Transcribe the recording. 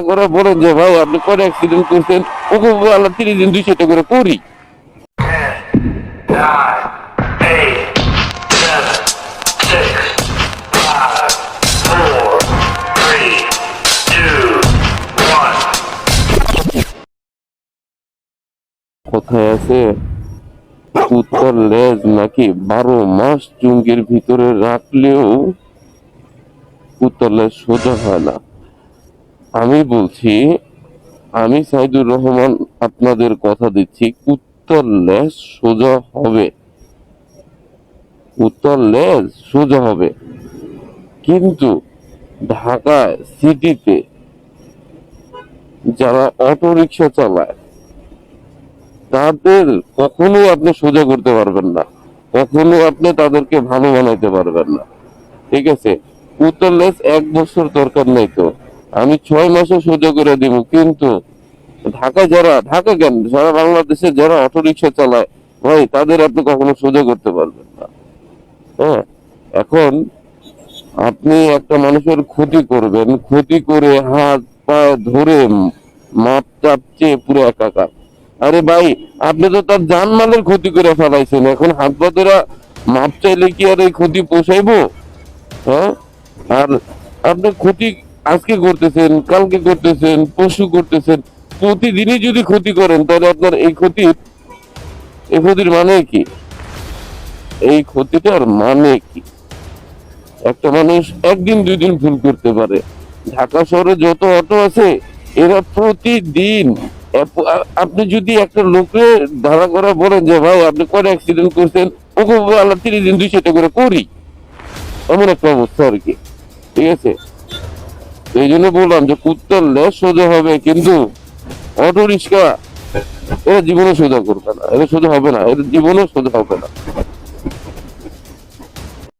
করে বলেন যে ভাই আপনি কয়টা অ্যাক্সিডেন্ট করছেন, ওকে আল্লাহ 30 দিন 200 করে করি। 10, 9, 8, 7, 6, 5, 4, 3, 2, 1। কোথায় আছে কুত্তার লেজ নাকি 12 মাস চুঙ্গির ভিতরে রাখলেও কুত্তার লেজ সোজা হয় না। আমি বলছি, আমি সাইদুর রহমান আপনাদের কথা দিচ্ছি, কুত্তার লেজ সোজা হবে, কুত্তার লেজ সোজা হবে। কিন্তু ঢাকায় সিটিতে যারা অটো রিক্সা চালায় তাদের কখনো আপনি সোজা করতে পারবেন না, কখনো আপনি তাদেরকে ভালো বানাইতে পারবেন না। ঠিক আছে, কুত্তার লেজ 1 বছর দরকার নেই তো, আমি 6 মাসে সোজা করে দিব। কিন্তু ঢাকা যারা, ঢাকা কেন, সারা বাংলাদেশে যারা অটো রিক্সা চালায় ভাই, তাদের আপনি কখনো সোজা করতে পারবেন না। হ্যাঁ, এখন আপনি একটা মানুষের ক্ষতি করবেন, ক্ষতি করে হাত পা ধরে মাপ চাপছে পুরো একাকার। আরে ভাই, আপনি তো তার জানমালের ক্ষতি করে ফেলাইছেন, এখন হাত পা ধরে মাপ চাইলে কি আর এই ক্ষতি পোষাইবো? হ্যাঁ, আর আপনি ক্ষতি আজকে করতেছেন, কালকে করতেছেন, পরশু করতেছেন, প্রতিদিনই যদি ক্ষতি করেন তাহলে আপনার এই ক্ষতির মানে কি? এই ক্ষতিটার মানে কি? একটা মানুষ একদিন 2 দিন ভুল করতে পারে। ঢাকা শহরে যত অটো আছে এরা প্রতিদিন, আপনি যদি একটা লোকে দাঁড়া করা বলেন যে ভাই আপনি কয়টা অ্যাক্সিডেন্ট করছেন, ওকে আল্লাহ 30 দিন 200 করে করি, এমন একটা অবস্থা আর কি। ঠিক আছে, এই জন্য বললাম যে কুত্তার লেজ সোজা হবে, কিন্তু অটো রিক্সা এরা জীবনে সোজা করবে না, এরা সোজা হবে না, এরা জীবনে সোজা হবে না।